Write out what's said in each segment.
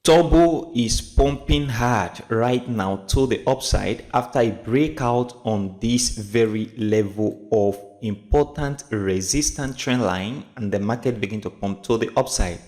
Turbo is pumping hard right now to the upside after a breakout on this very level of important resistance trend line, and the market begin to pump to the upside.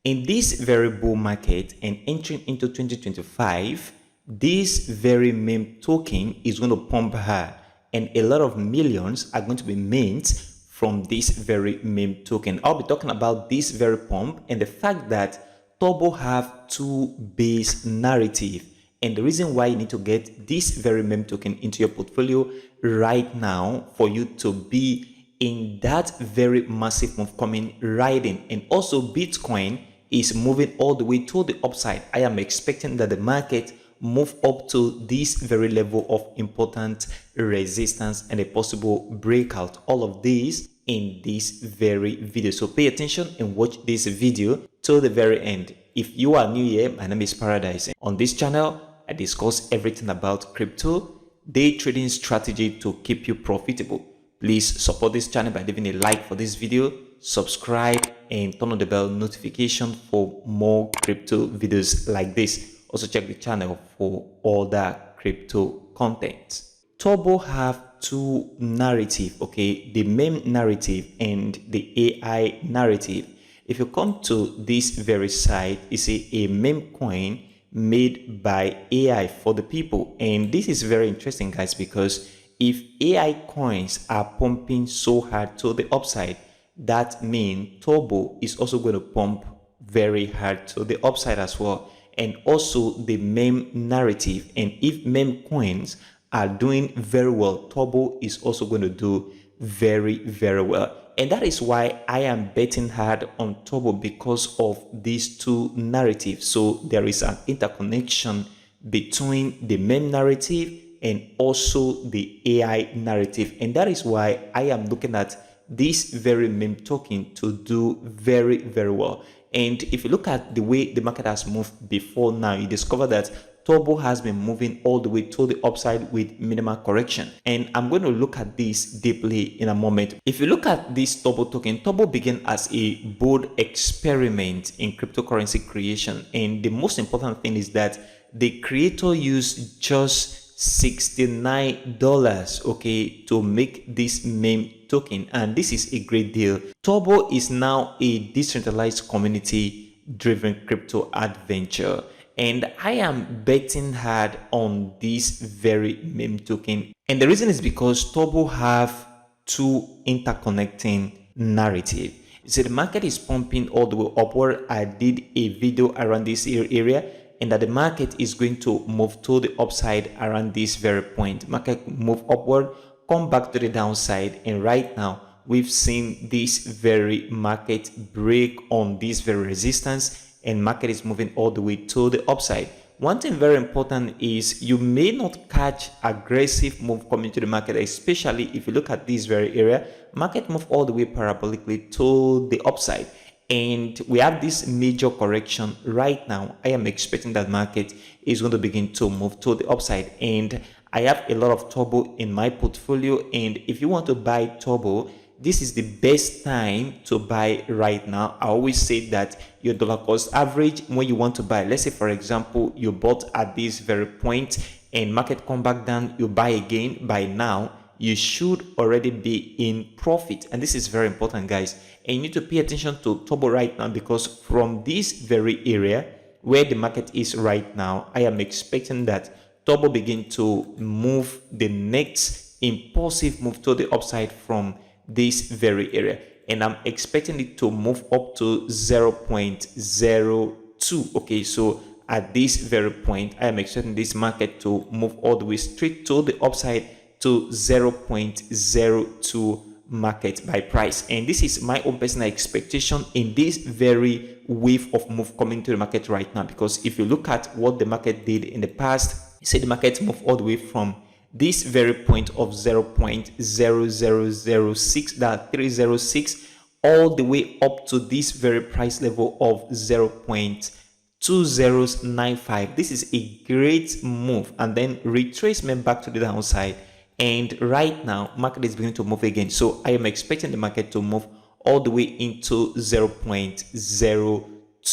In this very bull market and entering into 2025, this very meme token is going to pump hard, and a lot of millions are going to be minted from this very meme token. I'll be talking about this very pump and the fact that Turbo have two base narrative, and the reason why you need to get this very meme token into your portfolio right now for you to be in that very massive move coming right in. And also Bitcoin is moving all the way to the upside. I am expecting that the market move up to this very level of important resistance and a possible breakout. All of these in this very video, so pay attention and watch this video till the very end. If you are new here, my name is Paradise. On this channel I discuss everything about crypto, day trading strategy to keep you profitable. Please support this channel by leaving a like for this video, subscribe and turn on the bell notification for more crypto videos like this. Also check the channel for all that crypto content. Turbo have two narrative, okay, the meme narrative and the AI narrative. If you come to this very site, you see a meme coin made by AI for the people, and this is very interesting, guys, because if AI coins are pumping so hard to the upside, that means Turbo is also going to pump very hard to the upside as well. And also the meme narrative, and if meme coins are doing very well, Turbo is also going to do very well. And that is why I am betting hard on Turbo, because of these two narratives. So there is an interconnection between the meme narrative and also the AI narrative, and that is why I am looking at this very meme token to do very well. And if you look at the way the market has moved before now, you discover that Turbo has been moving all the way to the upside with minimal correction. And I'm going to look at this deeply in a moment. If you look at this Turbo token, Turbo began as a bold experiment in cryptocurrency creation. And the most important thing is that the creator used just $69, okay, to make this meme token, and this is a great deal. Turbo is now a decentralized community driven crypto adventure, and I am betting hard on this very meme token, and the reason is because Turbo have two interconnecting narrative. You see, the market is pumping all the way upward. I did a video around this area, and that the market is going to move to the upside around this very point. Market move upward, come back to the downside, and right now we've seen this very market break on this very resistance, and market is moving all the way to the upside. One thing very important is you may not catch aggressive move coming to the market, especially if you look at this very area. Market move all the way parabolically to the upside, and we have this major correction right now. I am expecting that market is going to begin to move to the upside, and I have a lot of Turbo in my portfolio. And if you want to buy Turbo, this is the best time to buy right now. I always say that your dollar cost average when you want to buy, let's say for example you bought at this very point and market come back down, you buy again, by now you should already be in profit. And this is very important, guys, and you need to pay attention to Turbo right now, because from this very area where the market is right now, I am expecting that Turbo begin to move the next impulsive move to the upside from this very area, and I'm expecting it to move up to 0.02. okay, so at this very point I am expecting this market to move all the way straight to the upside to 0.02 market by price. And this is my own personal expectation in this very wave of move coming to the market right now, because if you look at what the market did in the past, you see the market moved all the way from this very point of 0.0006, that 306, all the way up to this very price level of 0.2095. This is a great move, and then retracement back to the downside, and right now market is beginning to move again. So I am expecting the market to move all the way into 0.02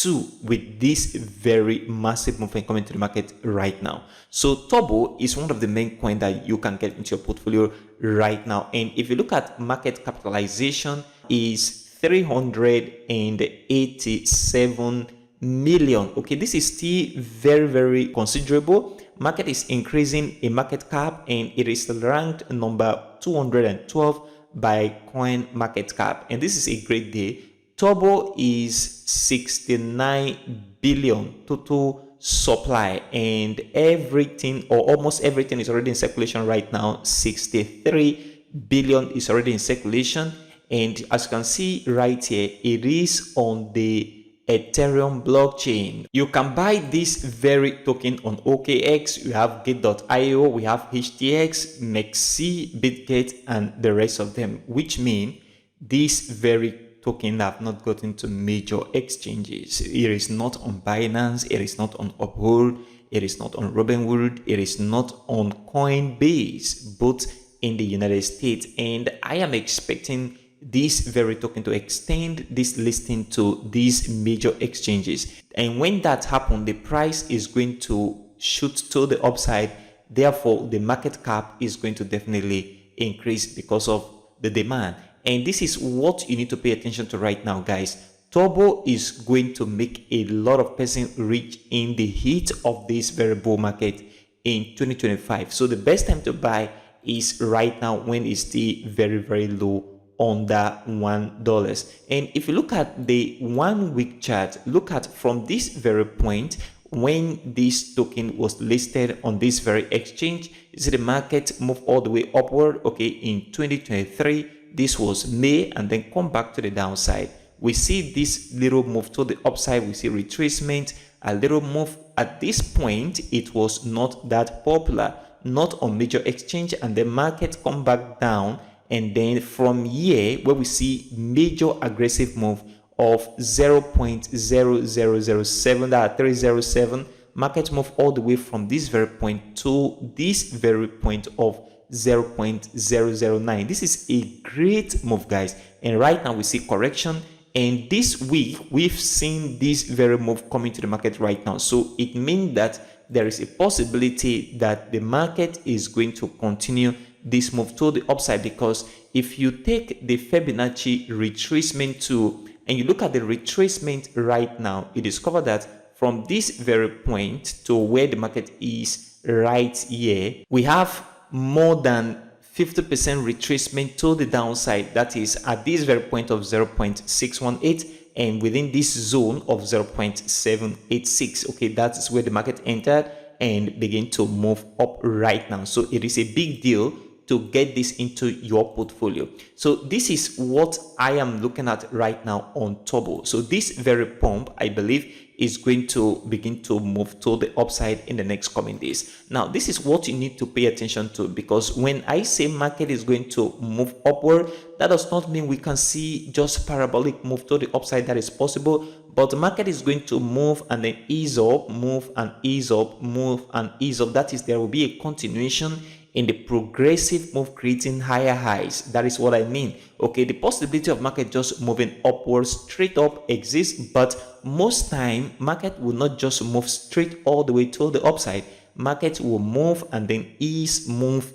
two with this very massive movement coming to the market right now. So Turbo is one of the main coins that you can get into your portfolio right now. And if you look at market capitalization, is 387 million. Okay, this is still very considerable. Market is increasing in market cap, and it is ranked number 212 by coin market cap, and this is a great day. Turbo is 69 billion total supply, and everything or almost everything is already in circulation right now. 63 billion is already in circulation, and as you can see right here, it is on the Ethereum blockchain. You can buy this very token on OKX. We have Gate.io, we have HTX, Mexi, Bitget, and the rest of them, which mean this very token have not gotten to major exchanges. It is not on Binance, it is not on Uphold, it is not on Robinhood, it is not on Coinbase, both in the United States. And I am expecting this very token to extend this listing to these major exchanges, and when that happens, the price is going to shoot to the upside. Therefore, the market cap is going to definitely increase because of the demand, and this is what you need to pay attention to right now, guys. Turbo is going to make a lot of person rich in the heat of this very bull market in 2025. So the best time to buy is right now, when it's still very low, under $1. And if you look at the 1 week chart, look at from this very point when this token was listed on this very exchange, you see the market move all the way upward. Okay, in 2023, this was May, and then come back to the downside. We see this little move to the upside, we see retracement, a little move. At this point, it was not that popular, not on major exchange, and the market come back down. And then from here, where we see major aggressive move of 0.0007, that 307, market move all the way from this very point to this very point of 0.009. This is a great move, guys. And right now we see correction, and this week we've seen this very move coming to the market right now. So it means that there is a possibility that the market is going to continue this move to the upside, because if you take the Fibonacci retracement tool and you look at the retracement right now, you discover that from this very point to where the market is right here, we have more than 50% retracement to the downside. That is at this very point of 0.618, and within this zone of 0.786. Okay, that's where the market entered and begin to move up right now. So it is a big deal to get this into your portfolio. So this is what I am looking at right now on Turbo. So this very pump, I believe, is going to begin to move to the upside in the next coming days. Now, this is what you need to pay attention to, because when I say market is going to move upward, that does not mean we can see just parabolic move to the upside. That is possible, but the market is going to move and then ease up, move and ease up, move and ease up. That is, there will be a continuation in the progressive move, creating higher highs. That is what I mean. Okay, the possibility of market just moving upwards straight up exists, but most time market will not just move straight all the way to the upside. Market will move and then ease, move,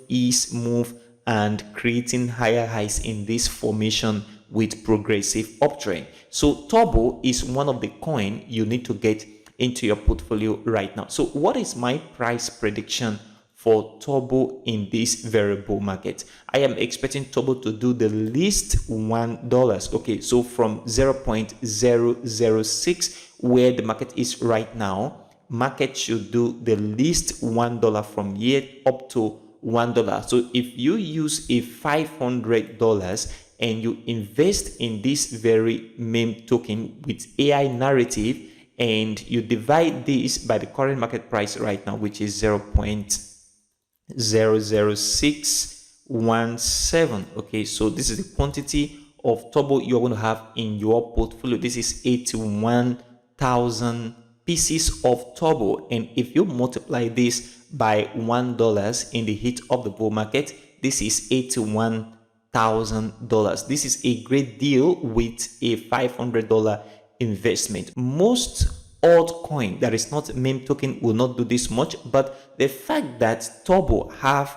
and creating higher highs in this formation with progressive uptrend. So Turbo is one of the coin you need to get into your portfolio right now. So what is my price prediction for Turbo in this very bull market? I am expecting Turbo to do the least $1. Okay, so from 0.006 where the market is right now, market should do the least $1 from here up to $1. So if you use a $500 and you invest in this very meme token with AI narrative, and you divide this by the current market price right now, which is 0.00617. Okay, so this is the quantity of Turbo you're going to have in your portfolio. This is 81,000 pieces of Turbo, and if you multiply this by $1 in the heat of the bull market, this is $81,000. This is a great deal with a $500 investment. Most altcoin that is not meme token will not do this much, but the fact that Turbo have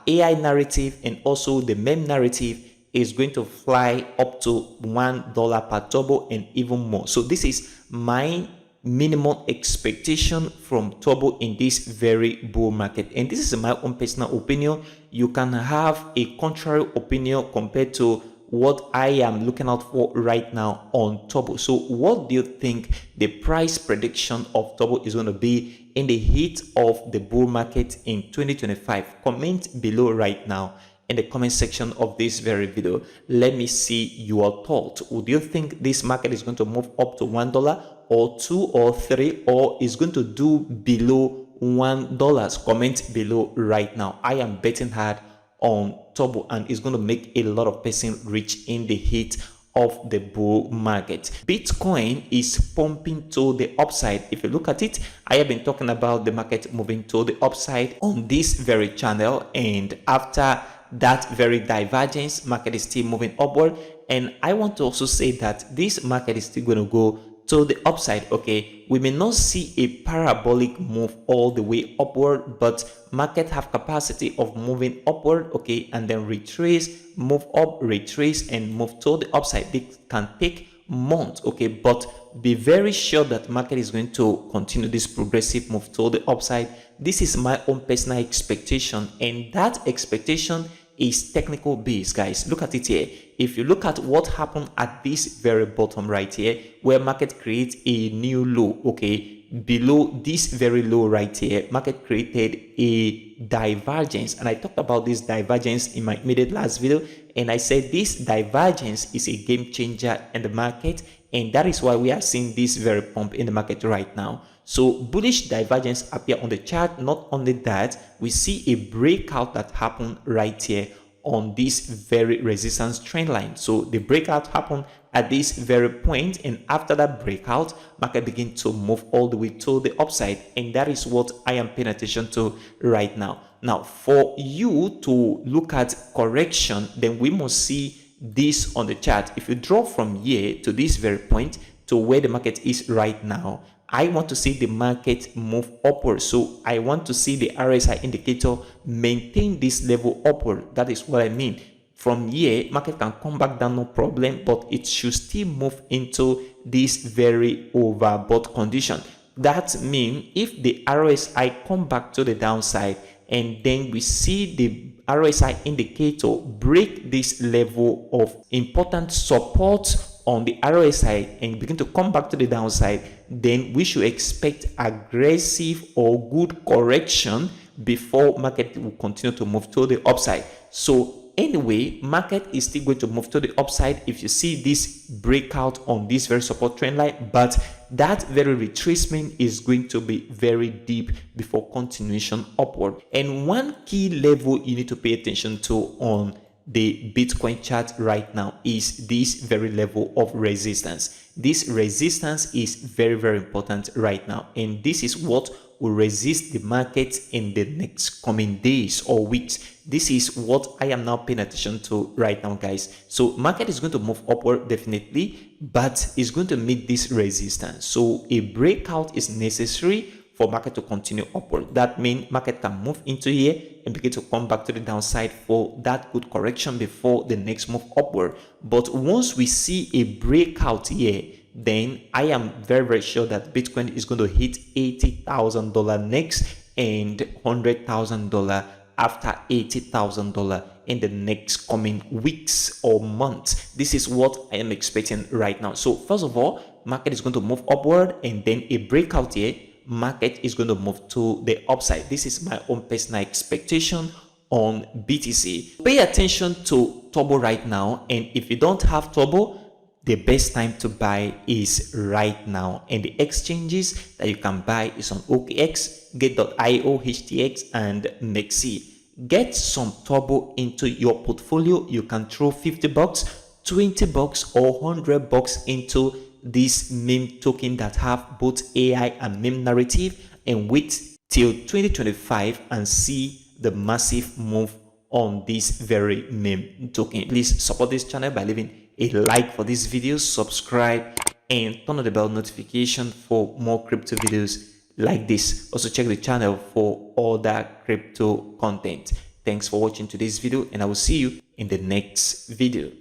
AI narrative and also the meme narrative is going to fly up to $1 per Turbo and even more. So this is my minimum expectation from Turbo in this very bull market, and this is my own personal opinion. You can have a contrary opinion compared to what I am looking out for right now on Turbo. So what do you think the price prediction of Turbo is going to be in the heat of the bull market in 2025? Comment below right now in the comment section of this very video. Let me see your thoughts. Would you think this market is going to move up to $1 or 2 or 3, or is going to do below $1? Comment below right now. I am betting hard on Turbo, and it's going to make a lot of person rich in the heat of the bull market. Bitcoin is pumping to the upside. If you look at it, I have been talking about the market moving to the upside on this very channel, and after that very divergence, market is still moving upward. And I want to also say that this market is still going to go to the upside. Okay, we may not see a parabolic move all the way upward, but market have capacity of moving upward, okay, and then retrace, move up, retrace, and move to the upside. It can take months, okay, but be very sure that market is going to continue this progressive move to the upside. This is my own personal expectation, and that expectation is technical based, guys. Look at it here. If you look at what happened at this very bottom right here, where market creates a new low, okay, below this very low right here, market created a divergence, and I talked about this divergence in my immediate last video, and I said this divergence is a game changer in the market, and that is why we are seeing this very pump in the market right now. So bullish divergence appear on the chart. Not only that, we see a breakout that happened right here on this very resistance trend line. So the breakout happened at this very point, and after that breakout, market begin to move all the way to the upside, and that is what I am paying attention to right now. Now, for you to look at correction, then we must see this on the chart. If you draw from here to this very point to where the market is right now, I want to see the market move upward. So I want to see the RSI indicator maintain this level upward. That is what I mean. From here, market can come back down, no problem, but it should still move into this very overbought condition. That means if the RSI come back to the downside, and then we see the RSI indicator break this level of important support on the RSI and begin to come back to the downside, then we should expect aggressive or good correction before market will continue to move to the upside. So anyway, market is still going to move to the upside if you see this breakout on this very support trend line, but that very retracement is going to be very deep before continuation upward. And one key level you need to pay attention to on the Bitcoin chart right now is this very level of resistance. This resistance is very, very important right now, and this is what will resist the market in the next coming days or weeks. This is what I am now paying attention to right now, guys. So market is going to move upward definitely, but it's going to meet this resistance. So a breakout is necessary for market to continue upward. That means market can move into here and begin to come back to the downside for that good correction before the next move upward. But once we see a breakout here, then I am very, very sure that Bitcoin is going to hit $80,000 next and $100,000 after $80,000 in the next coming weeks or months. This is what I am expecting right now. So first of all, market is going to move upward, and then a breakout here, market is going to move to the upside. This is my own personal expectation on BTC. Pay attention to Turbo right now, and if you don't have Turbo, the best time to buy is right now. And the exchanges that you can buy is on OKX, Get.io, HTX, and Mexi. Get some Turbo into your portfolio. You can throw $50, $20, or $100 into this meme token that have both AI and meme narrative, and wait till 2025 and see the massive move on this very meme token. Please support this channel by leaving a like for this video, subscribe, and turn on the bell notification for more crypto videos like this. Also check the channel for other crypto content. Thanks for watching today's video, and I will see you in the next video.